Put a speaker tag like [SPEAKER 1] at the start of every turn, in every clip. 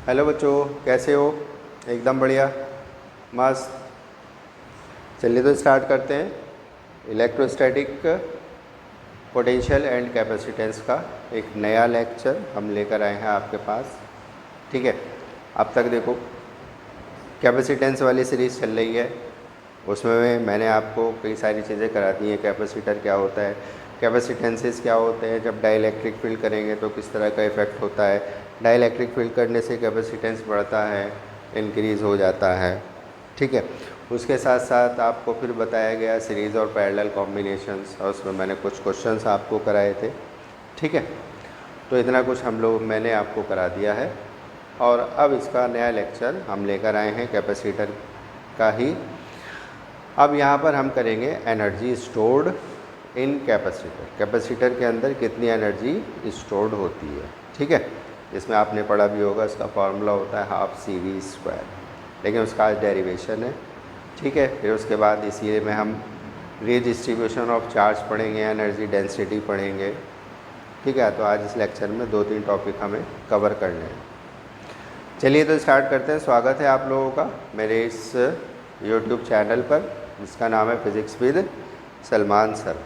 [SPEAKER 1] Hello बच्चों, कैसे हो? एकदम बढ़िया, मस्त। चलिए तो स्टार्ट करते हैं। इलेक्ट्रोस्टैटिक पोटेंशियल एंड कैपेसिटेंस का एक नया लेक्चर हम लेकर आए हैं आपके पास। ठीक है, अब तक देखो कैपेसिटेंस वाली सीरीज़ चल रही है, उसमें मैंने आपको कई सारी चीज़ें करा दी हैं। कैपेसिटर क्या होता है, कैपेसिटेंसेस क्या होते हैं, जब डाइलेक्ट्रिक फील्ड करेंगे तो किस तरह का इफ़ेक्ट होता है, डाइलेक्ट्रिक फील्ड करने से कैपेसिटेंस बढ़ता है, इंक्रीज़ हो जाता है। ठीक है, उसके साथ साथ आपको फिर बताया गया सीरीज़ और पैरेलल कॉम्बिनेशंस, और उसमें मैंने कुछ क्वेश्चंस आपको कराए थे। ठीक है, तो इतना कुछ मैंने आपको करा दिया है, और अब इसका नया लेक्चर हम लेकर आए हैं कैपेसिटर का ही। अब यहाँ पर हम करेंगे energy stored in capacitor. Capacitor के अंदर कितनी एनर्जी स्टोर्ड होती है। ठीक है, इसमें आपने पढ़ा भी होगा, इसका फार्मूला होता है हाफ CV², लेकिन उसका आज डेरिवेशन है। ठीक है, फिर उसके बाद इसी में हम रीडिस्ट्रीब्यूशन ऑफ चार्ज पढ़ेंगे, एनर्जी डेंसिटी पढ़ेंगे। ठीक है, तो आज इस लेक्चर में 2-3 टॉपिक हमें कवर करने हैं। चलिए तो स्टार्ट करते हैं। स्वागत है आप लोगों का मेरे इस YouTube चैनल पर, जिसका नाम है फिज़िक्स विद सलमान सर।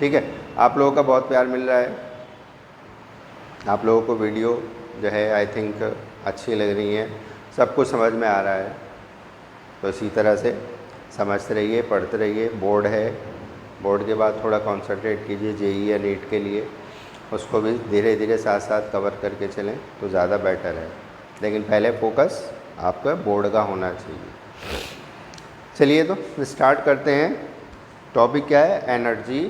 [SPEAKER 1] ठीक है, आप लोगों का बहुत प्यार मिल रहा है, आप लोगों को वीडियो जो है आई थिंक अच्छी लग रही है, सब कुछ समझ में आ रहा है। तो इसी तरह से समझते रहिए, पढ़ते रहिए। बोर्ड है, बोर्ड के बाद थोड़ा कॉन्सेंट्रेट कीजिए JEE या नीट के लिए, उसको भी धीरे धीरे साथ साथ कवर करके चलें तो ज़्यादा बेटर है, लेकिन पहले फोकस आपका बोर्ड का होना चाहिए। चलिए तो स्टार्ट करते हैं। टॉपिक क्या है? Energy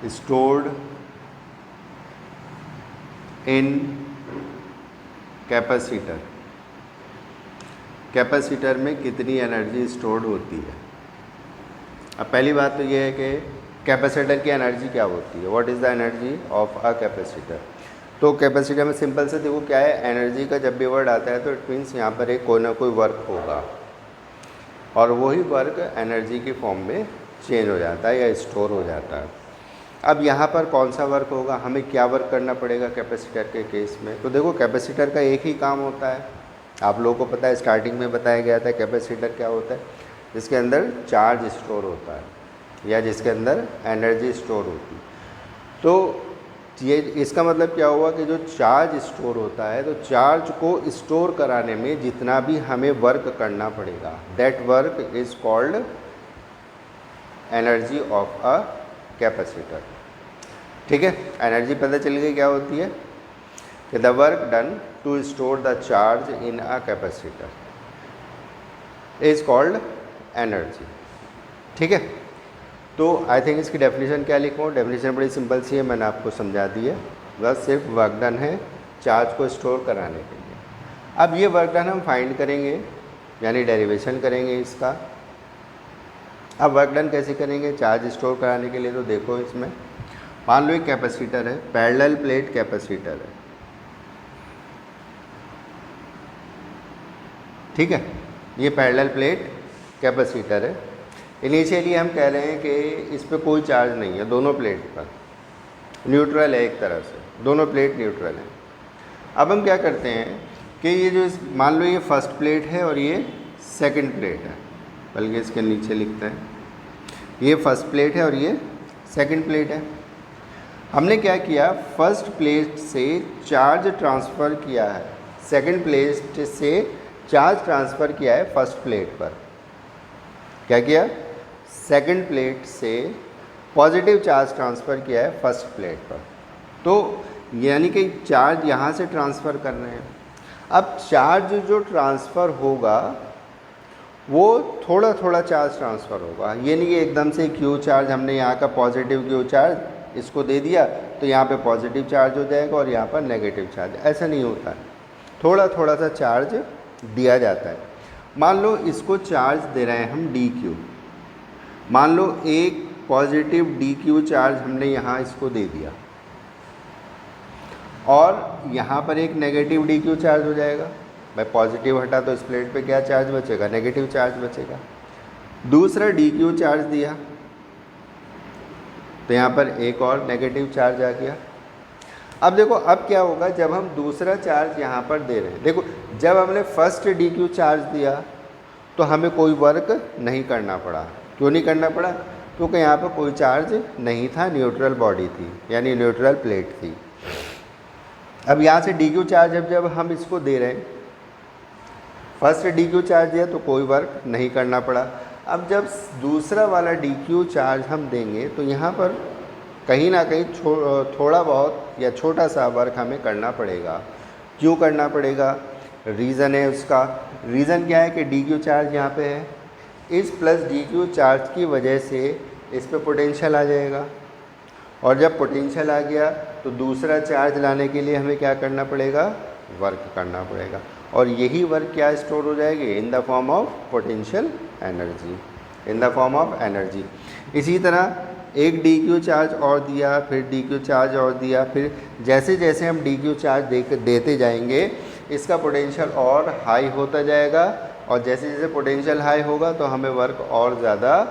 [SPEAKER 1] stored in capacitor. Capacitor में कितनी एनर्जी स्टोर्ड होती है। अब पहली बात तो ये है कि कैपेसिटर की एनर्जी क्या होती है, what is the energy of a capacitor. तो कैपेसिटर में सिंपल से देखो क्या है, एनर्जी का जब भी वर्ड आता है तो इट मीन्स यहाँ पर एक कोई ना कोई वर्क होगा, और वही वर्क एनर्जी की फॉर्म में चेंज हो जाता है या स्टोर हो जाता है। अब यहाँ पर कौन सा वर्क होगा, हमें क्या वर्क करना पड़ेगा कैपेसिटर के केस में। तो देखो कैपेसिटर का एक ही काम होता है, आप लोगों को पता है, स्टार्टिंग में बताया गया था कैपेसिटर क्या होता है, जिसके अंदर चार्ज स्टोर होता है या जिसके अंदर एनर्जी स्टोर होती है। तो ये इसका मतलब क्या हुआ कि जो चार्ज स्टोर होता है, तो चार्ज को स्टोर कराने में जितना भी हमें वर्क करना पड़ेगा, that work is called energy of a capacitor. ठीक है, एनर्जी पता चल गई क्या होती है कि the work done to store the charge in a capacitor is called energy. ठीक है, तो आई थिंक इसकी डेफिनेशन क्या लिखूँ। डेफिनेशन बड़ी सिंपल सी है, मैंने आपको समझा दी है, बस सिर्फ वर्क डन है चार्ज को स्टोर कराने के लिए। अब ये वर्क डन हम फाइंड करेंगे, यानी डेरिवेशन करेंगे इसका। अब वर्क डन कैसे करेंगे चार्ज स्टोर कराने के लिए, तो देखो इसमें मान लो एक कैपेसिटर है, पैरेलल प्लेट कैपेसिटर है। ठीक है, ये पैरेलल प्लेट कैपेसिटर है। इनिशियली हम कह रहे हैं कि इस पर कोई चार्ज नहीं है, दोनों प्लेट पर न्यूट्रल है, एक तरह से दोनों प्लेट न्यूट्रल है। अब हम क्या करते हैं कि ये जो मान लो ये फर्स्ट प्लेट है और ये सेकंड प्लेट है, बल्कि इसके नीचे लिखते हैं, ये फर्स्ट प्लेट है और ये सेकंड प्लेट है। हमने क्या किया, फर्स्ट प्लेट से चार्ज ट्रांसफ़र किया है, सेकंड प्लेट से चार्ज ट्रांसफ़र किया है फर्स्ट प्लेट पर। क्या किया, सेकंड प्लेट से पॉजिटिव चार्ज ट्रांसफ़र किया है फर्स्ट प्लेट पर। तो यानी कि चार्ज यहाँ से ट्रांसफ़र कर रहे हैं। अब चार्ज जो ट्रांसफ़र होगा वो थोड़ा थोड़ा चार्ज ट्रांसफ़र होगा, ये नहीं कि एकदम से क्यू चार्ज, हमने यहाँ का पॉजिटिव क्यू चार्ज इसको दे दिया तो यहाँ पे पॉजिटिव चार्ज हो जाएगा और यहाँ पर नेगेटिव चार्ज, ऐसा नहीं होता है। थोड़ा थोड़ा सा चार्ज दिया जाता है। मान लो इसको चार्ज दे रहे हैं हम DQ, मान लो एक पॉजिटिव DQ चार्ज हमने यहाँ इसको दे दिया, और यहाँ पर एक नेगेटिव DQ चार्ज हो जाएगा। भाई पॉजिटिव हटा तो इस प्लेट पे क्या चार्ज बचेगा, नेगेटिव चार्ज बचेगा। दूसरा DQ चार्ज दिया तो यहाँ पर एक और नेगेटिव चार्ज आ गया। अब देखो अब क्या होगा जब हम दूसरा चार्ज यहाँ पर दे रहे हैं। देखो जब हमने फर्स्ट DQ चार्ज दिया तो हमें कोई वर्क नहीं करना पड़ा। क्यों नहीं करना पड़ा? क्योंकि यहाँ पर कोई चार्ज नहीं था, न्यूट्रल बॉडी थी यानी न्यूट्रल प्लेट थी। अब यहाँ से DQ चार्ज जब हम इसको दे रहे हैं, फर्स्ट DQ चार्ज दिया तो कोई वर्क नहीं करना पड़ा। अब जब दूसरा वाला DQ चार्ज हम देंगे तो यहाँ पर कहीं ना कहीं थोड़ा बहुत या छोटा सा वर्क हमें करना पड़ेगा। क्यों करना पड़ेगा? रीज़न है उसका। रीज़न क्या है कि DQ चार्ज यहाँ पे है, इस प्लस DQ चार्ज की वजह से इस पे पोटेंशियल आ जाएगा, और जब पोटेंशियल आ गया तो दूसरा चार्ज लाने के लिए हमें क्या करना पड़ेगा? वर्क करना पड़ेगा। और यही वर्क क्या स्टोर हो जाएगी? इन the form of potential energy, in the form of energy. इसी तरह एक DQ चार्ज और दिया, फिर DQ चार्ज और दिया, फिर जैसे जैसे हम DQ चार्ज देते जाएंगे इसका पोटेंशियल और हाई होता जाएगा, और जैसे जैसे पोटेंशियल हाई होगा तो हमें वर्क और ज़्यादा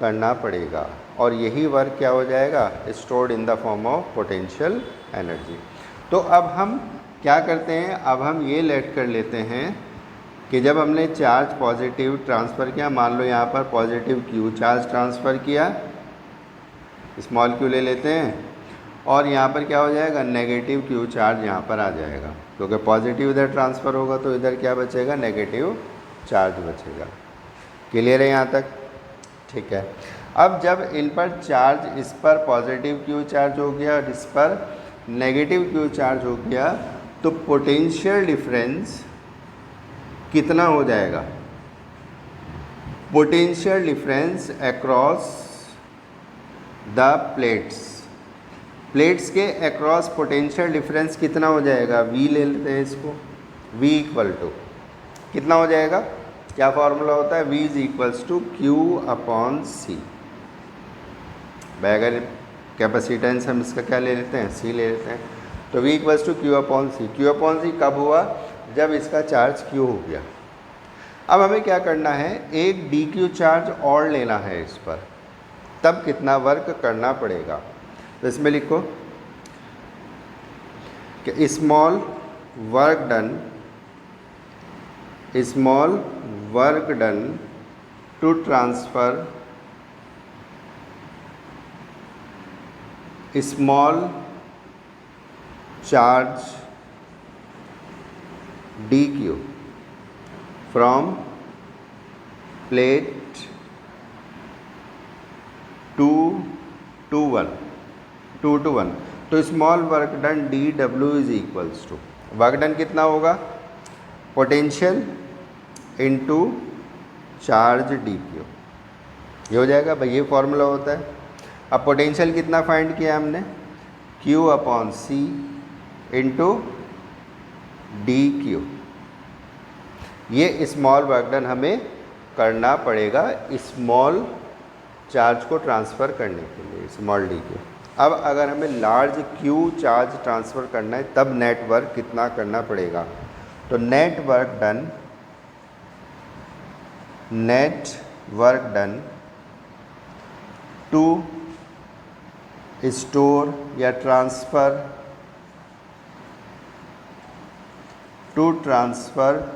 [SPEAKER 1] करना पड़ेगा, और यही वर्क क्या हो जाएगा? Stored in the form of potential energy. तो अब हम क्या करते हैं? अब हम ये लेट कर लेते हैं कि जब हमने चार्ज पॉजिटिव ट्रांसफ़र किया, मान लो यहाँ पर पॉजिटिव Q चार्ज ट्रांसफ़र किया, स्मॉल q ले लेते हैं, और यहाँ पर क्या हो जाएगा? नेगेटिव Q चार्ज यहाँ पर आ जाएगा, क्योंकि पॉजिटिव इधर ट्रांसफ़र होगा तो इधर क्या बचेगा? नेगेटिव चार्ज बचेगा। क्लियर है यहाँ तक? ठीक है। अब जब इन पर चार्ज, इस पर पॉजिटिव Q चार्ज हो गया और इस पर नेगेटिव Q चार्ज हो गया, तो पोटेंशियल डिफरेंस कितना हो जाएगा? Potential difference across the plates के अक्रॉस पोटेंशियल डिफरेंस कितना हो जाएगा? V ले लेते हैं इसको। V इक्वल टू कितना हो जाएगा? क्या फॉर्मूला होता है? V is equals to Q upon C। भाई अगर कैपेसिटेंस हम इसका क्या ले लेते हैं? C ले लेते हैं, तो V equals to Q upon C। Q upon C कब हुआ? जब इसका चार्ज Q हो गया। अब हमें क्या करना है? एक DQ चार्ज और लेना है इस पर, तब कितना वर्क करना पड़ेगा? तो इसमें लिखो कि small work done to transfer small charge DQ from plate 2 to 1, तो small work done DW is equals to, work done कितना होगा? पोटेंशियल इनटू चार्ज DQ, ये हो जाएगा। भाई ये फॉर्मूला होता है। अब पोटेंशियल कितना फाइंड किया हमने? Q upon C into DQ। ये स्मॉल वर्क डन हमें करना पड़ेगा स्मॉल चार्ज को ट्रांसफ़र करने के लिए, स्मॉल DQ। अब अगर हमें लार्ज Q चार्ज ट्रांसफ़र करना है तब नेट वर्क कितना करना पड़ेगा? तो network done to store या transfer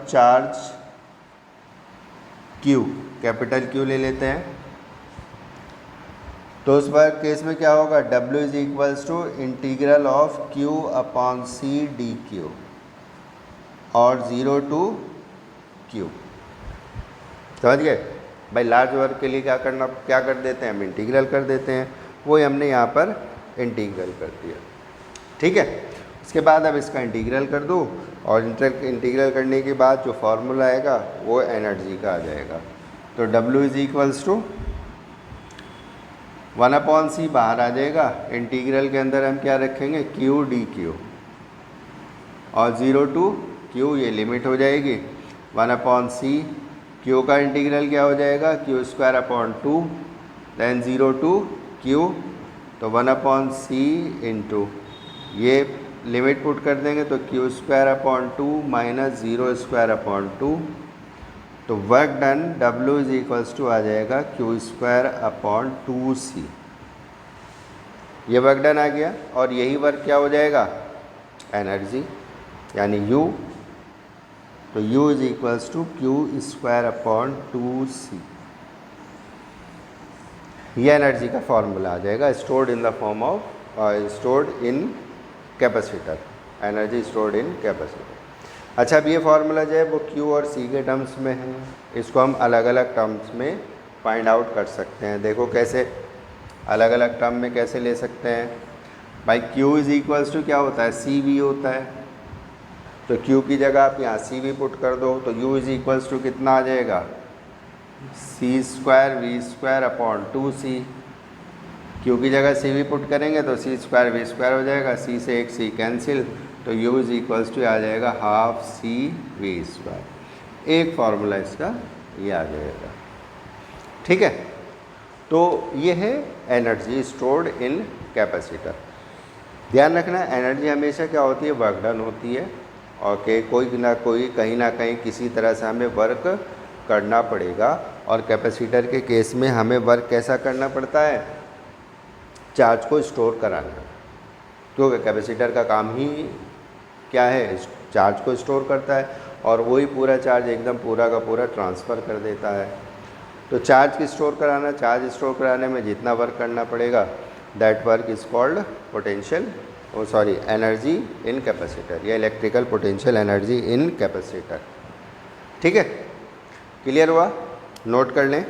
[SPEAKER 1] charge Q, capital Q ले लेते हैं, तो उस बार केस में क्या होगा? W is equals to integral of Q upon C DQ, और 0 टू Q। समझ गए? भाई लार्ज वर्क के लिए क्या कर देते हैं? हम इंटीग्रल कर देते हैं, वही हमने यहाँ पर इंटीग्रल कर दिया। ठीक है। उसके बाद अब इसका इंटीग्रल कर दो, और इंटीग्रल करने के बाद जो फार्मूला आएगा वो एनर्जी का आ जाएगा। तो W is equals to 1 upon C बाहर आ जाएगा, इंटीग्रल के अंदर हम क्या रखेंगे? Q DQ, और 0 टू Q ये लिमिट हो जाएगी। 1 अपॉन C, Q का इंटीग्रल क्या हो जाएगा? Q square upon 2, then 0 to Q, तो 1 अपॉन C इंटू ये लिमिट पुट कर देंगे तो Q square upon 2 minus 0 square upon 2, तो work done W is equals to आ जाएगा Q स्क्वायर अपॉन 2C। ये वर्क डन आ गया और यही वर्क क्या हो जाएगा, एनर्जी, यानी U। तो U is equals to Q square upon 2C। ये एनर्जी का फॉर्मूला आ जाएगा, stored in the form of stored in capacitor, energy stored in capacitor. अच्छा, अब ये फार्मूला जो है वो Q और C के टर्म्स में है, इसको हम अलग अलग टर्म्स में फाइंड आउट कर सकते हैं। देखो कैसे अलग अलग टर्म में कैसे ले सकते हैं भाई। Q इज इक्वल्स टू क्या होता है, CV होता है, तो Q की जगह आप यहाँ CV पुट कर दो, तो U इज इक्वल्स टू कितना आ जाएगा, C square V square upon 2C। Q की जगह CV पुट करेंगे तो C स्क्वायर V स्क्वायर हो जाएगा, C से एक C कैंसिल, तो U इज इक्वल्स टू आ जाएगा हाफ CV स्क्वायर। एक फार्मूला इसका ये आ जाएगा, ठीक है। तो ये है एनर्जी स्टोर्ड इन कैपेसिटर। ध्यान रखना, एनर्जी हमेशा क्या होती है, वर्क डन होती है, और के कोई ना कोई कहीं ना कहीं किसी तरह से हमें वर्क करना पड़ेगा। और कैपेसिटर के केस में हमें वर्क कैसा करना पड़ता है, चार्ज को स्टोर कराना, क्योंकि कैपेसिटर का काम ही क्या है, चार्ज को स्टोर करता है, और वही पूरा चार्ज एकदम पूरा का पूरा ट्रांसफ़र कर देता है। तो चार्ज की स्टोर कराना, चार्ज स्टोर कराने में जितना वर्क करना पड़ेगा, that work is called potential energy in capacitor, या electrical potential energy in capacitor. ठीक है, क्लियर हुआ, नोट कर लें।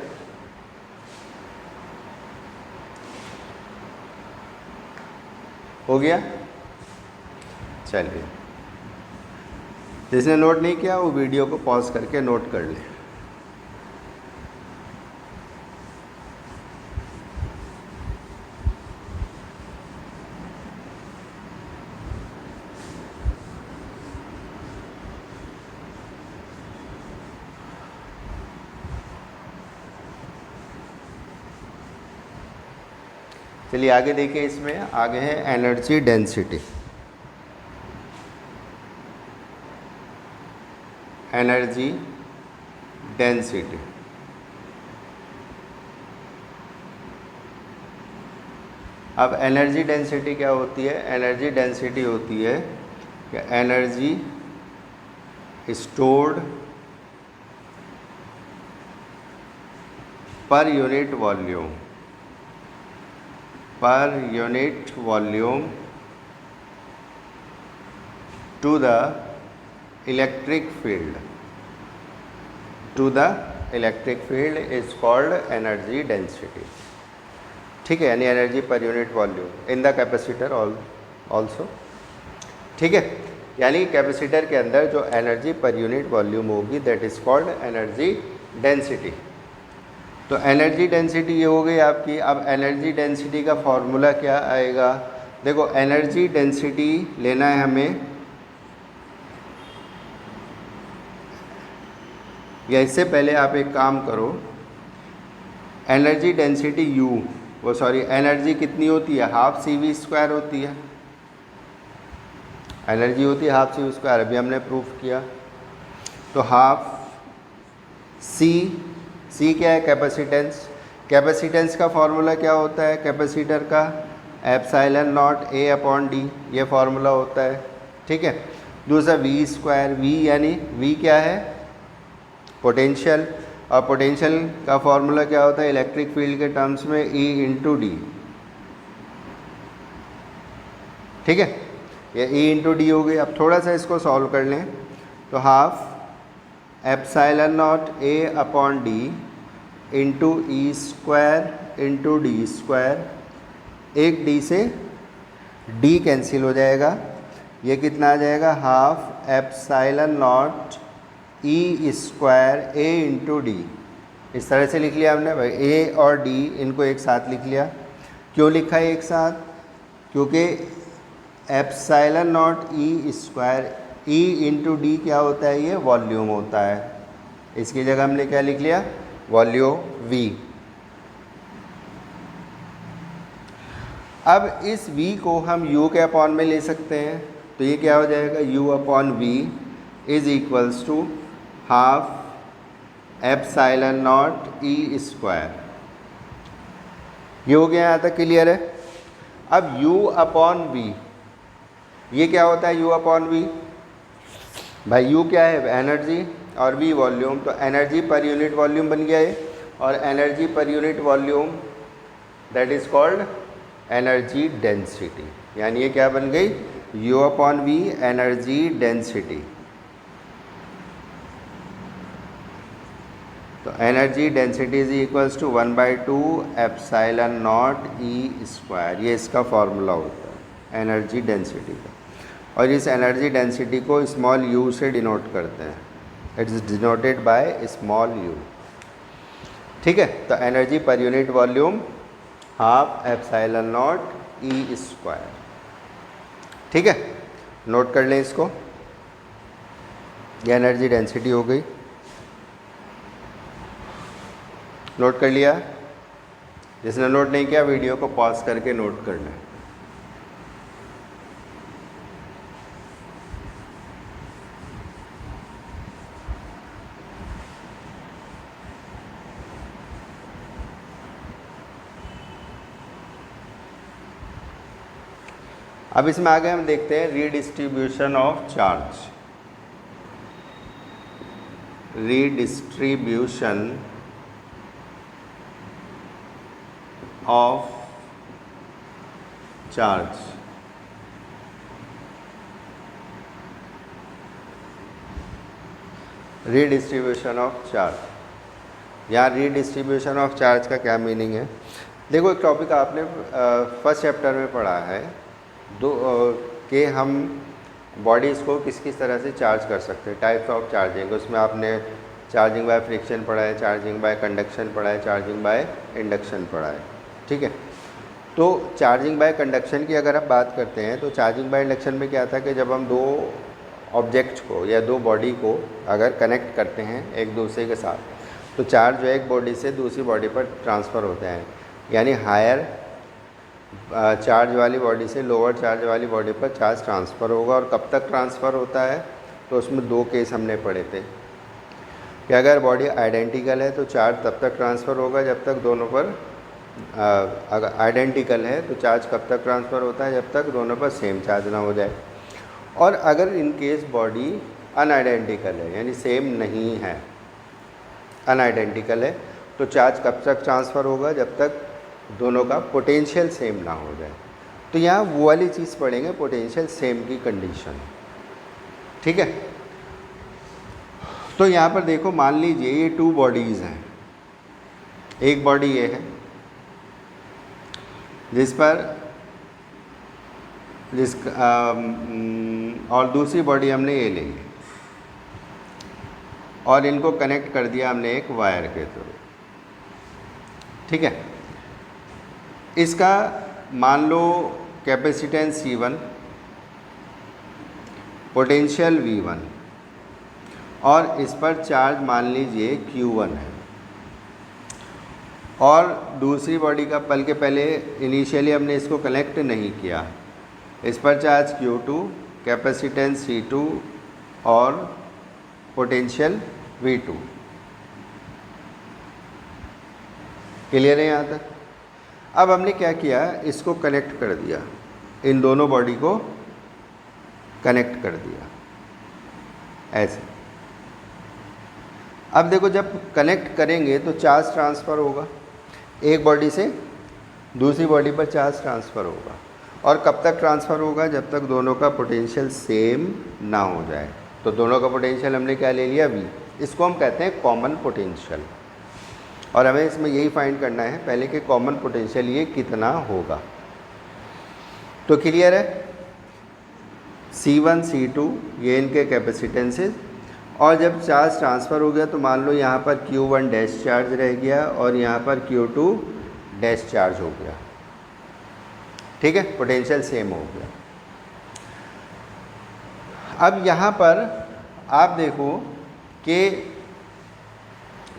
[SPEAKER 1] हो गया, चलिए, जिसने नोट नहीं किया वो वीडियो को पॉज करके नोट कर ले। चलिए आगे देखिए, इसमें आगे है एनर्जी डेंसिटी। एनर्जी डेंसिटी, अब एनर्जी डेंसिटी क्या होती है, एनर्जी डेंसिटी होती है कि एनर्जी स्टोर्ड पर unit volume, per unit volume to the electric field, to the electric field is called energy density। ठीक है, यानी एनर्जी पर unit volume in the capacitor also. ठीक है, यानी कैपेसिटर के अंदर जो एनर्जी पर यूनिट वॉल्यूम होगी that is called energy density. तो एनर्जी डेंसिटी ये हो गई आपकी। अब एनर्जी डेंसिटी का फॉर्मूला क्या आएगा, देखो एनर्जी डेंसिटी लेना है हमें, या इससे पहले आप एक काम करो, एनर्जी डेंसिटी एनर्जी कितनी होती है, हाफ CV स्क्वायर होती है, एनर्जी होती है हाफ CV स्क्वायर, अभी हमने प्रूफ किया। तो हाफ C क्या है, कैपेसिटेंस। कैपेसिटेंस का फॉर्मूला क्या होता है, कैपेसिटर का epsilon not A upon D, ये फार्मूला होता है। ठीक है, दूसरा V स्क्वायर, V यानी V क्या है, पोटेंशियल, और पोटेंशियल का फॉर्मूला क्या होता है इलेक्ट्रिक फील्ड के टर्म्स में, E इंटू डी। ठीक है, ये E इंटू डी हो गई। अब थोड़ा सा इसको सॉल्व कर लें, तो half epsilon not A upon D into E square into D square, एक D से D कैंसिल हो जाएगा, ये कितना आ जाएगा, half epsilon naught E square A into D. इस तरह से लिख लिया हमने भाई, A और D इनको एक साथ लिख लिया। क्यों लिखा है एक साथ, क्योंकि epsilon naught E square E into D क्या होता है, ये वॉल्यूम होता है। इसकी जगह हमने क्या लिख लिया, वॉल्यूम V। अब इस V को हम U के अपॉन में ले सकते हैं, तो ये क्या हो जाएगा, U upon V is equals to half epsilon naught E square. ये हो गया, यहाँ तक क्लियर है। अब U अपॉन V, ये क्या होता है U अपॉन V? भाई U क्या है? एनर्जी, और V वॉल्यूम, तो एनर्जी पर यूनिट वॉल्यूम बन गया है, और एनर्जी पर unit volume that is called energy density. यानी ये क्या बन गई? U upon V energy density. तो energy density is equals to 1/2 epsilon naught E square, ये इसका फॉर्मूला होता है एनर्जी डेंसिटी का। और इस एनर्जी डेंसिटी को स्मॉल u से डिनोट करते हैं, it is denoted by small u। ठीक है, तो एनर्जी पर unit volume half epsilon naught E square. ठीक है, नोट कर लें इसको, ये एनर्जी डेंसिटी हो गई। नोट कर लिया? जिसने नोट नहीं किया वीडियो को पॉज करके नोट कर लें। अब इसमें आगे हम देखते हैं redistribution of charge. Redistribution of charge. Redistribution of charge, यहाँ रीडिस्ट्रीब्यूशन ऑफ चार्ज का क्या मीनिंग है? देखो, एक टॉपिक आपने फर्स्ट चैप्टर में पढ़ा है कि हम बॉडीज़ को किस किस तरह से चार्ज कर सकते हैं, टाइप्स ऑफ चार्जिंग। उसमें आपने चार्जिंग बाय फ्रिक्शन पढ़ा है, चार्जिंग बाय कंडक्शन पढ़ा है, चार्जिंग बाय इंडक्शन पढ़ा है। ठीक है, तो चार्जिंग बाय कंडक्शन की अगर आप बात करते हैं तो चार्जिंग बाय इंडक्शन में क्या था कि जब हम दो ऑब्जेक्ट्स को या दो बॉडी को अगर कनेक्ट करते हैं एक दूसरे के साथ, तो चार्ज जो है एक बॉडी से दूसरी बॉडी पर ट्रांसफ़र होते हैं। यानी हायर चार्ज वाली बॉडी से लोअर चार्ज वाली बॉडी पर चार्ज ट्रांसफ़र होगा। और कब तक ट्रांसफ़र होता है? तो उसमें दो केस हमने पढ़े थे कि अगर बॉडी आइडेंटिकल है तो चार्ज तब तक ट्रांसफ़र होगा जब तक दोनों पर अगर आइडेंटिकल है तो चार्ज कब तक ट्रांसफ़र होता है? जब तक दोनों पर सेम चार्ज ना हो जाए। और अगर इन केस बॉडी अनआइडेंटिकल है, यानी सेम नहीं है, अनआइडेंटिकल है, तो चार्ज कब तक ट्रांसफ़र होगा? जब तक दोनों का पोटेंशियल सेम ना हो जाए। तो यहाँ वो वाली चीज़ पढ़ेंगे, पोटेंशियल सेम की कंडीशन। ठीक है, तो यहाँ पर देखो, मान लीजिए ये टू बॉडीज़ हैं। एक बॉडी ये है और दूसरी बॉडी हमने ये ली और इनको कनेक्ट कर दिया हमने एक वायर के थ्रू। ठीक है, इसका मान लो कैपेसिटेंस C1, पोटेंशियल V1, और इस पर चार्ज मान लीजिए Q1 है। और दूसरी बॉडी का बल्कि पहले इनिशियली हमने इसको कनेक्ट नहीं किया, इस पर चार्ज Q2, कैपेसिटेंस C2 और पोटेंशियल V2। क्लियर है यहाँ तक? अब हमने क्या किया, इसको कनेक्ट कर दिया, इन दोनों बॉडी को कनेक्ट कर दिया ऐसे। अब देखो, जब कनेक्ट करेंगे तो चार्ज ट्रांसफ़र होगा, एक बॉडी से दूसरी बॉडी पर चार्ज ट्रांसफ़र होगा। और कब तक ट्रांसफ़र होगा? जब तक दोनों का पोटेंशियल सेम ना हो जाए। तो दोनों का पोटेंशियल हमने क्या ले लिया? V। इसको हम कहते हैं कॉमन पोटेंशियल। और हमें इसमें यही फाइंड करना है पहले कि कॉमन पोटेंशियल ये कितना होगा। तो क्लियर है? C1 C2 ये इनके कैपेसिटेंसेस। और जब चार्ज ट्रांसफ़र हो गया तो मान लो यहाँ पर Q1 डैश चार्ज रह गया और यहाँ पर Q2 डैश चार्ज हो गया। ठीक है, पोटेंशियल सेम हो गया। अब यहाँ पर आप देखो कि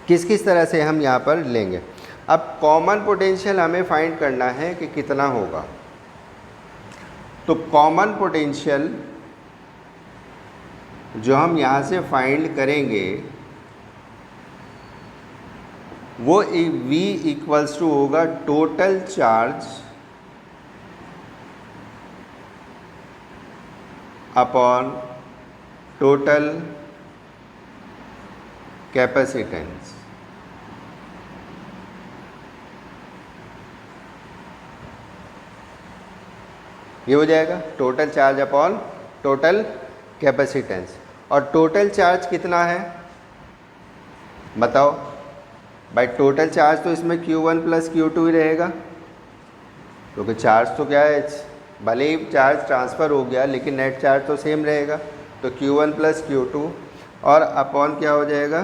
[SPEAKER 1] किस किस तरह से हम यहाँ पर लेंगे। अब कॉमन पोटेंशियल हमें फाइंड करना है कि कितना होगा। तो कॉमन पोटेंशियल जो हम यहाँ से फाइंड करेंगे वो V इक्वल्स टू होगा total charge upon total capacitance. ये हो जाएगा total charge upon total capacitance. और टोटल चार्ज कितना है बताओ भाई? टोटल चार्ज तो इसमें Q1 प्लस Q2 ही रहेगा, क्योंकि चार्ज तो क्या है, भले ही चार्ज ट्रांसफ़र हो गया लेकिन नेट चार्ज तो सेम रहेगा। तो Q1 प्लस Q2 और अपॉन क्या हो जाएगा,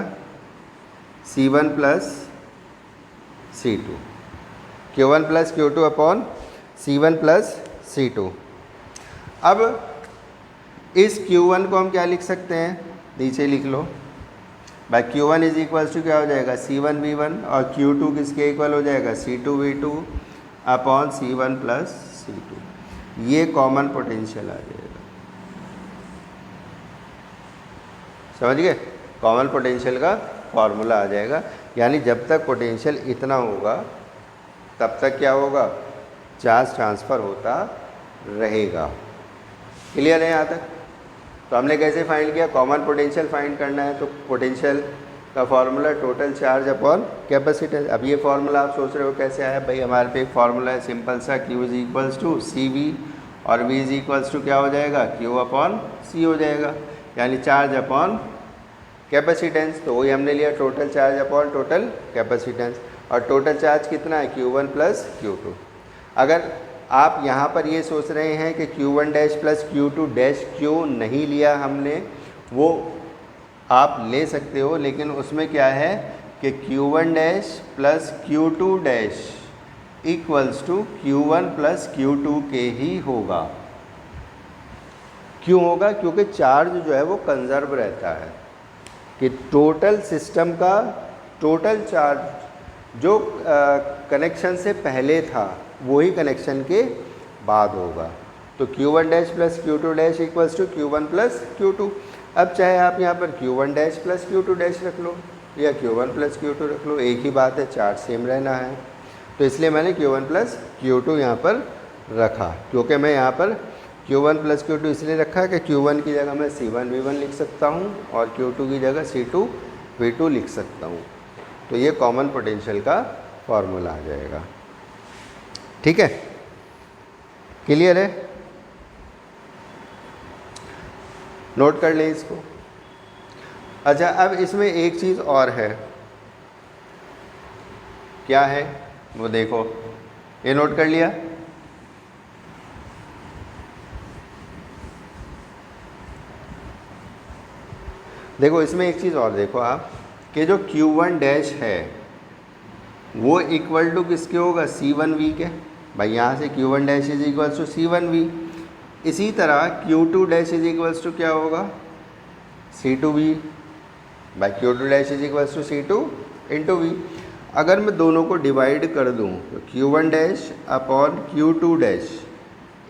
[SPEAKER 1] C1 plus C2। Q1 plus Q2 upon C1 plus C2। अब इस Q1 को हम क्या लिख सकते हैं, नीचे लिख लो भाई। Q1 इज इक्वल्स टू क्या हो जाएगा, C1 V1, और Q2 किसके इक्वल हो जाएगा, C2 V2 upon C1 plus C2। ये कॉमन पोटेंशियल आ जाएगा। समझ गए? कॉमन पोटेंशियल का फॉर्मूला आ जाएगा। यानी जब तक पोटेंशियल इतना होगा तब तक क्या होगा, चार्ज ट्रांसफ़र होता रहेगा। क्लियर है यहाँ तक? तो हमने कैसे फाइंड किया, कॉमन पोटेंशियल फाइंड करना है तो पोटेंशियल का formula total charge upon capacitance. अब ये फार्मूला आप सोच रहे हो कैसे आया भाई, हमारे पे एक फार्मूला है सिंपल सा, Q is equals to CV और V इज इक्वल्स टू क्या हो जाएगा, Q अपॉन C हो जाएगा, यानी चार्ज अपॉन कैपेसिटेंस। तो वही हमने लिया total charge upon total capacitance. और टोटल चार्ज कितना है, Q1 प्लस Q2। अगर आप यहाँ पर ये सोच रहे हैं कि Q1 dash plus Q2 dash क्यों नहीं लिया हमने, वो आप ले सकते हो, लेकिन उसमें क्या है कि Q1 dash plus Q2 dash equals to Q1 plus Q2 के ही होगा। क्यों होगा, क्योंकि चार्ज जो है वो कंजर्व रहता है, कि टोटल सिस्टम का टोटल चार्ज जो कनेक्शन से पहले था वही कनेक्शन के बाद होगा। तो Q1 dash plus Q2 dash equals to Q1 plus Q2। अब चाहे आप यहाँ पर Q1 dash plus Q2 dash रख लो या Q1 प्लस Q2 रख लो, एक ही बात है, चार्ज सेम रहना है। तो इसलिए मैंने Q1 प्लस Q2 यहाँ पर रखा, क्योंकि मैं यहाँ पर Q1 प्लस Q2 इसलिए रखा कि Q1 की जगह मैं C1 V1 लिख सकता हूँ और Q2 की जगह C2 V2 लिख सकता हूँ। तो ये कॉमन पोटेंशियल का फॉर्मूला आ जाएगा। ठीक है, क्लियर है? नोट कर लें इसको। अच्छा, अब इसमें एक चीज़ और है, क्या है वो देखो, ये नोट कर लिया? देखो इसमें एक चीज़ और देखो आप, कि जो Q1 डैश है वो इक्वल टू किसके होगा, C1V के। भाई यहाँ से Q1 dash is equals to C1V। इसी तरह Q2 dash is equals to क्या होगा, C2V। भाई Q2 dash is equals to C2 into V। अगर मैं दोनों को डिवाइड कर दूँ तो Q1 dash upon Q2 dash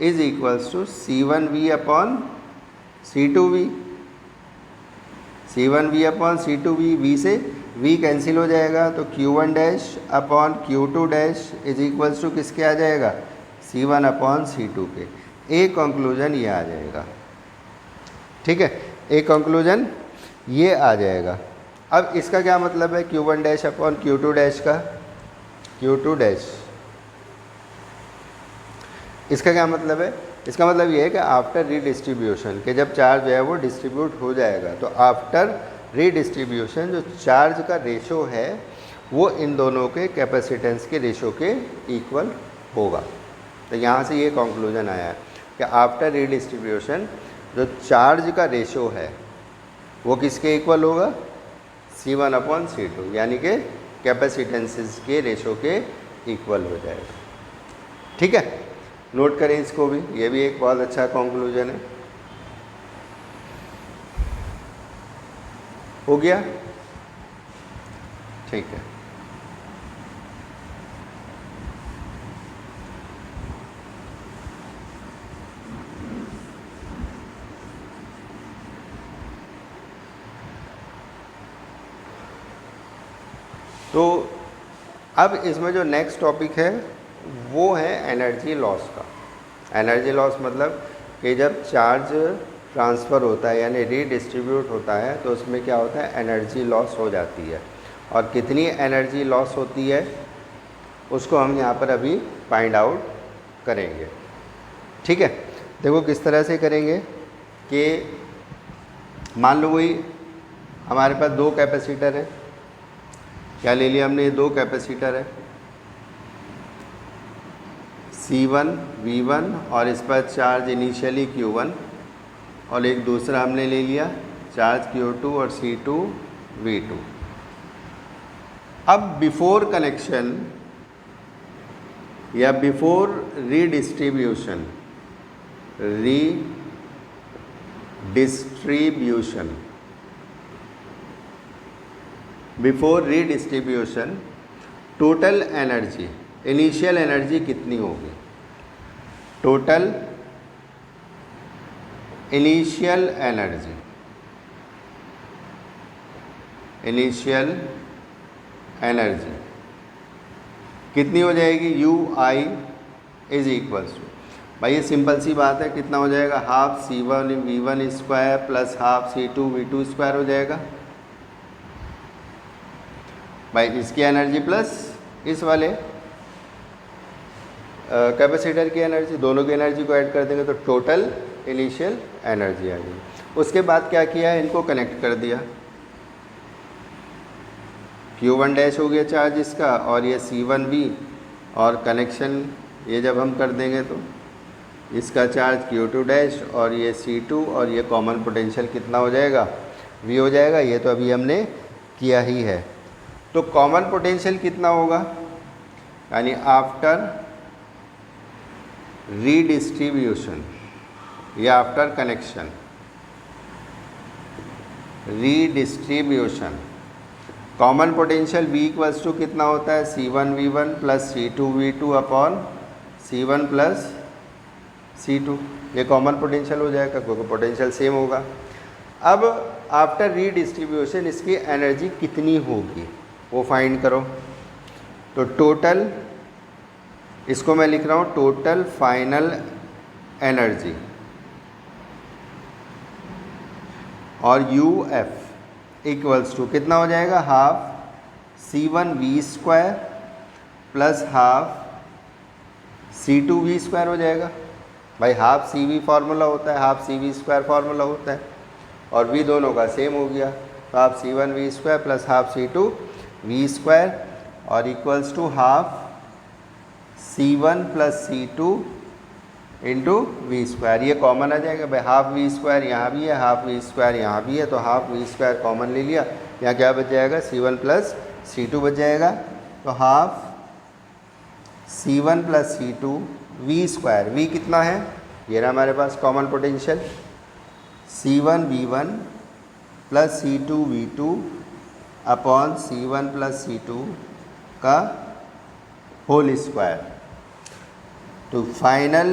[SPEAKER 1] is equals to C1V upon C2V। C1V upon C2V, V से V कैंसिल हो जाएगा, तो Q1 dash upon Q2 dash is equals to किसके आ जाएगा, C1 अपॉन C2 के। एक कंक्लूजन ये आ जाएगा। ठीक है, एक कंक्लूजन ये आ जाएगा। अब इसका क्या मतलब है, Q1 dash upon Q2 dash का, Q2 डैश, इसका क्या मतलब है? इसका मतलब ये है कि आफ्टर रीडिस्ट्रीब्यूशन, के जब चार्ज जो है वो डिस्ट्रीब्यूट हो जाएगा, तो आफ्टर रीडिस्ट्रीब्यूशन जो चार्ज का रेशो है वो इन दोनों के कैपेसिटेंस के रेशो के इक्वल होगा। तो यहाँ से ये कंक्लूजन आया है कि आफ्टर रीडिस्ट्रीब्यूशन जो चार्ज का रेशो है वो किसके इक्वल होगा, C1 अपॉन C2, यानी कि कैपेसिटेंसेस के रेशो के इक्वल हो जाएगा। ठीक है, नोट करें इसको भी, ये भी एक बहुत अच्छा कंक्लूजन है। हो गया? ठीक है। तो अब इसमें जो नेक्स्ट टॉपिक है वो है एनर्जी लॉस का। एनर्जी लॉस मतलब कि जब चार्ज ट्रांसफ़र होता है यानी रीडिस्ट्रीब्यूट होता है तो उसमें क्या होता है, एनर्जी लॉस हो जाती है। और कितनी एनर्जी लॉस होती है उसको हम यहाँ पर अभी फाइंड आउट करेंगे। ठीक है, देखो किस तरह से करेंगे कि मान लो वही हमारे पास दो कैपेसिटर है, क्या ले लिया हमने, दो कैपेसिटर है C1 V1 और इस पर चार्ज इनिशियली Q1 और एक दूसरा हमने ले लिया चार्ज Q2 और C2 V2। अब बिफोर कनेक्शन या before redistribution before redistribution total energy, initial energy कितनी होगी, टोटल इनिशियल एनर्जी कितनी हो जाएगी, UI इज इक्वल्स टू, भाई ये सिंपल सी बात है, कितना हो जाएगा, half C1 V1 square plus half C2 V2 square हो जाएगा। भाई इसकी एनर्जी प्लस इस वाले कैपेसिटर की एनर्जी, दोनों की एनर्जी को ऐड कर देंगे तो टोटल इनिशियल एनर्जी आ गई। उसके बाद क्या किया है, इनको कनेक्ट कर दिया, Q1 डैश हो गया चार्ज इसका और ये C1V और कनेक्शन ये जब हम कर देंगे तो इसका चार्ज Q2 डैश और ये C2 और ये कॉमन पोटेंशियल कितना हो जाएगा, V हो जाएगा। ये तो अभी हमने किया ही है। तो कॉमन पोटेंशियल कितना होगा, यानी आफ्टर रीडिस्ट्रीब्यूशन या after connection redistribution common potential V equals to कितना होता है, C1 V1 plus C2 V2 upon C1 plus C2। ये कॉमन पोटेंशियल हो जाएगा क्योंकि पोटेंशियल सेम होगा। अब आफ्टर रीडिस्ट्रीब्यूशन इसकी एनर्जी कितनी होगी वो फाइंड करो। तो टोटल, इसको मैं लिख रहा हूँ टोटल फाइनल एनर्जी और UF इक्वल्स टू कितना हो जाएगा, half C1V square plus half C2V square हो जाएगा। भाई हाफ CV फार्मूला होता है, हाफ CV स्क्वायर फार्मूला होता है और V दोनों का सेम हो गया, तो half C1V square plus half C2V square और equals to half C1 plus C2 into V square. ये कॉमन आ जाएगा, भाई हाफ V स्क्वायर यहाँ भी है, हाफ V स्क्वायर यहाँ भी है, तो हाफ V स्क्वायर कॉमन ले लिया, यहाँ क्या बच जाएगा, C1 प्लस C2 बच जाएगा। तो half C1 plus C2 V square, V कितना है, ये रहा हमारे पास common potential, C1 V1 plus C2 V2 upon C1 plus C2 का होल स्क्वायर। तो फाइनल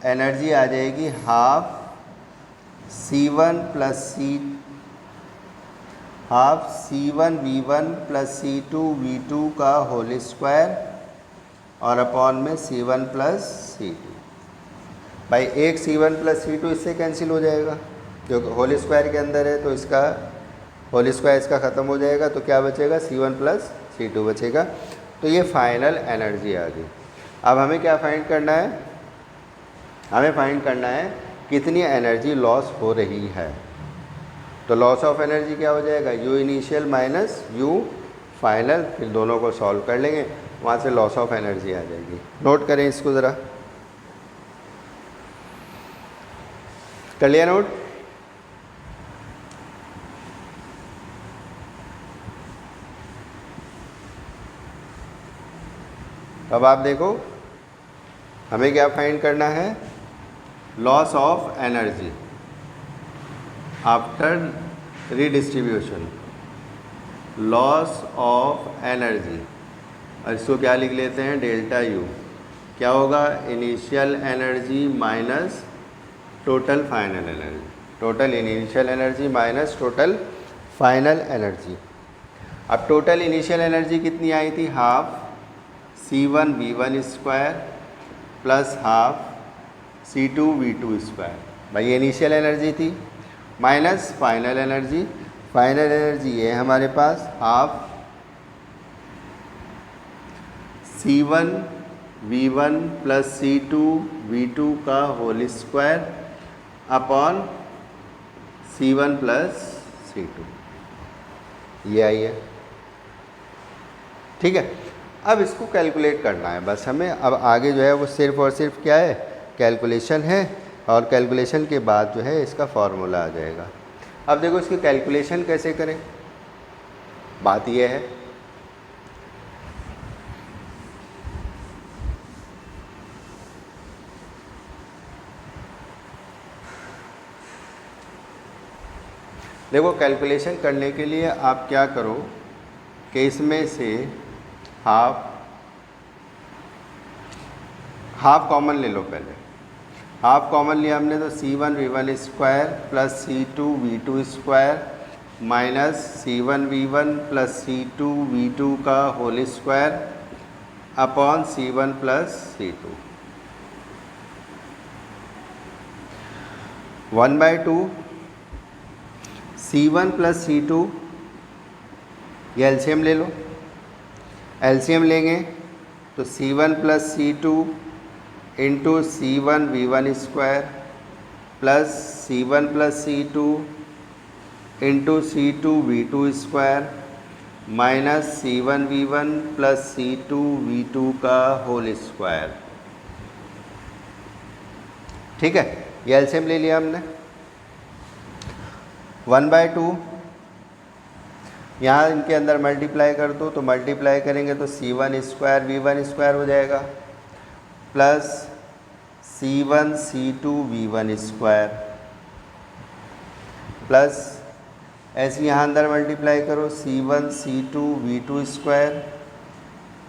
[SPEAKER 1] एनर्जी आ जाएगी half C1 V1 plus C2 V2 का होल स्क्वायर और अपॉन में C1 प्लस C2। भाई एक C1 प्लस C2 इससे कैंसिल हो जाएगा, जो होल स्क्वायर के अंदर है, तो इसका होल स्क्वायर इसका ख़त्म हो जाएगा, तो क्या बचेगा, C1 प्लस C2 बचेगा। तो ये फाइनल एनर्जी आ गई। अब हमें क्या फाइंड करना है, हमें फाइंड करना है कितनी एनर्जी लॉस हो रही है। तो लॉस ऑफ एनर्जी क्या हो जाएगा, U initial minus U final, फिर दोनों को सॉल्व कर लेंगे, वहाँ से लॉस ऑफ एनर्जी आ जाएगी। नोट करें इसको ज़रा, कर लिया नोट। अब आप देखो हमें क्या फाइंड करना है, loss of energy after redistribution, loss of energy, और इसको क्या लिख लेते हैं, डेल्टा U। क्या होगा, initial energy minus total final energy, total initial energy minus total final energy. अब टोटल इनिशियल एनर्जी कितनी आई थी, half C1 V1 square plus half C2 V2 square. भाई ये इनिशियल एनर्जी थी minus final energy. Final energy ये है हमारे पास half C1 V1 plus C2 V2 का whole square upon C1 plus C2, ये आई है। ठीक है, अब इसको कैलकुलेट करना है बस हमें। अब आगे जो है वो सिर्फ और सिर्फ क्या है, कैलकुलेशन है, और कैलकुलेशन के बाद जो है इसका फॉर्मूला आ जाएगा। अब देखो इसकी कैलकुलेशन कैसे करें, बात यह है देखो कैलकुलेशन करने के लिए आप क्या करो कि इसमें से हाफ कॉमन ले लो। पहले हाफ कॉमन लिया हमने तो C1 V1 square plus C2 V2 square minus C1 V1 plus C2 V2 का whole square upon C1 plus C2 1/2 C1 plus C2, ये एलसीएम ले लो। एलसीएम लेंगे तो C1 plus C2 into C1 V1 square plus C1 plus C2 into C2 V2 square minus C1 V1 plus C2 V2 का whole square. ठीक है, ये LCM ले लिया हमने। 1/2 यहाँ इनके अंदर मल्टीप्लाई कर दो, तो मल्टीप्लाई करेंगे तो C1 स्क्वायर V1 स्क्वायर हो जाएगा plus C1 C2 V1 square plus ऐसे यहाँ अंदर मल्टीप्लाई करो C1 C2 V2 square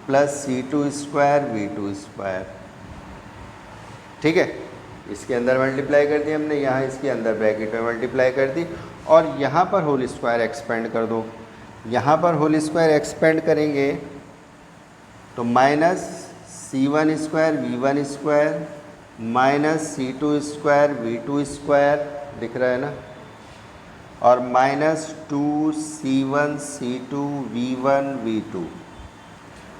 [SPEAKER 1] plus C2 square V2 square. ठीक है, इसके अंदर मल्टीप्लाई कर दी हमने, यहाँ इसके अंदर ब्रैकेट में मल्टीप्लाई कर दी, और यहाँ पर होल स्क्वायर एक्सपेंड कर दो। यहाँ पर होल स्क्वायर एक्सपेंड करेंगे तो minus C1 square V1 square minus C2 square V2 square दिख रहा है ना, और minus 2C1 C2 V1 V2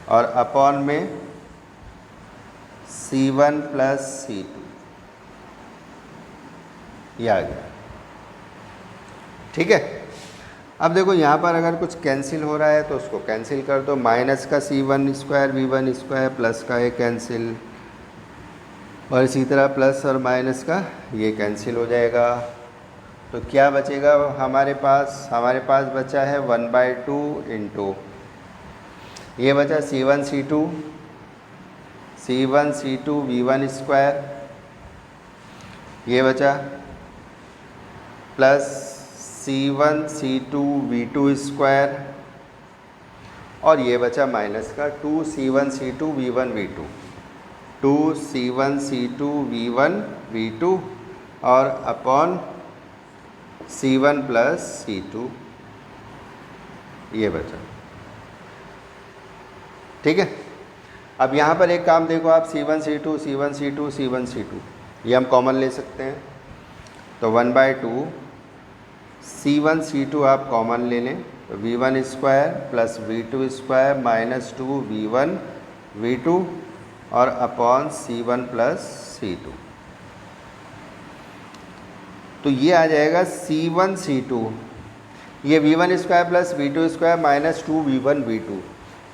[SPEAKER 1] और अपॉन में C1 प्लस C2, ये आ गया। ठीक है, अब देखो यहाँ पर अगर कुछ कैंसिल हो रहा है तो उसको कैंसिल कर दो। माइनस का C1 square V1 square plus का ये कैंसिल, और इसी तरह प्लस और माइनस का ये कैंसिल हो जाएगा। तो क्या बचेगा हमारे पास बचा है 1/2 इंटू ये बचा C1 C2 V1 स्क्वायर, ये बचा plus C1 C2 V2 square, और ये बचा माइनस का 2C1 C2 V1 V2, 2C1 C2 V1 V2 और अपॉन C1 प्लस C2, ये बचा। ठीक है, अब यहाँ पर एक काम देखो आप, C1 C2 ये हम कॉमन ले सकते हैं, तो 1/2 C1 C2 आप कॉमन ले लें तो V1 square plus V2 square minus 2 V1 V2 और अपॉन C1 प्लस C2, तो ये आ जाएगा C1 C2, ये V1 square plus V2 square minus 2 V1 V2,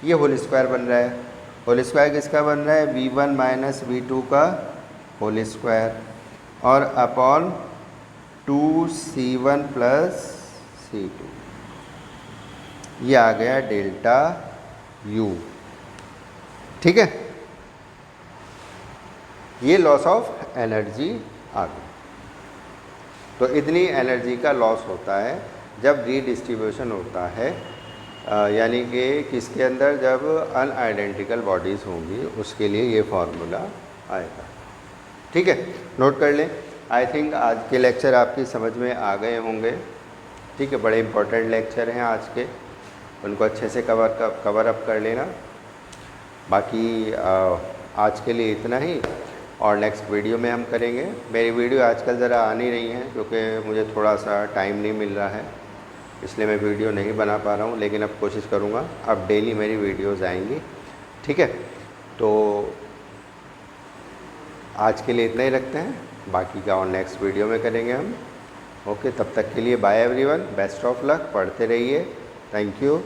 [SPEAKER 1] ये होल स्क्वायर बन रहा है। होल स्क्वायर किसका बन रहा है, V1 माइनस V2 का होल स्क्वायर और अपॉन 2C1 प्लस C2, ये आ गया डेल्टा U। ठीक है, ये लॉस ऑफ एनर्जी आ गई। तो इतनी एनर्जी का लॉस होता है जब रीडिस्ट्रीब्यूशन होता है, यानी कि किसके अंदर, जब अनआइडेंटिकल बॉडीज़ होंगी उसके लिए ये फार्मूला आएगा। ठीक है, नोट कर लें। आई थिंक आज के लेक्चर आपकी समझ में आ गए होंगे। ठीक है, बड़े इंपॉर्टेंट लेक्चर हैं आज के, उनको अच्छे से कवर अप कर लेना। बाकी आज के लिए इतना ही। और नेक्स्ट वीडियो में हम करेंगे। मेरी वीडियो आजकल ज़रा आ नहीं रही हैं क्योंकि मुझे थोड़ा सा टाइम नहीं मिल रहा है, इसलिए मैं वीडियो नहीं बना पा रहा हूँ, लेकिन अब कोशिश करूँगा, अब डेली मेरी वीडियोज़ आएंगी। ठीक है, तो आज के लिए इतना ही रखते हैं, बाकी का और नेक्स्ट वीडियो में करेंगे हम। ओके, तब तक के लिए bye everyone, best of luck, पढ़ते रहिए, थैंक यू।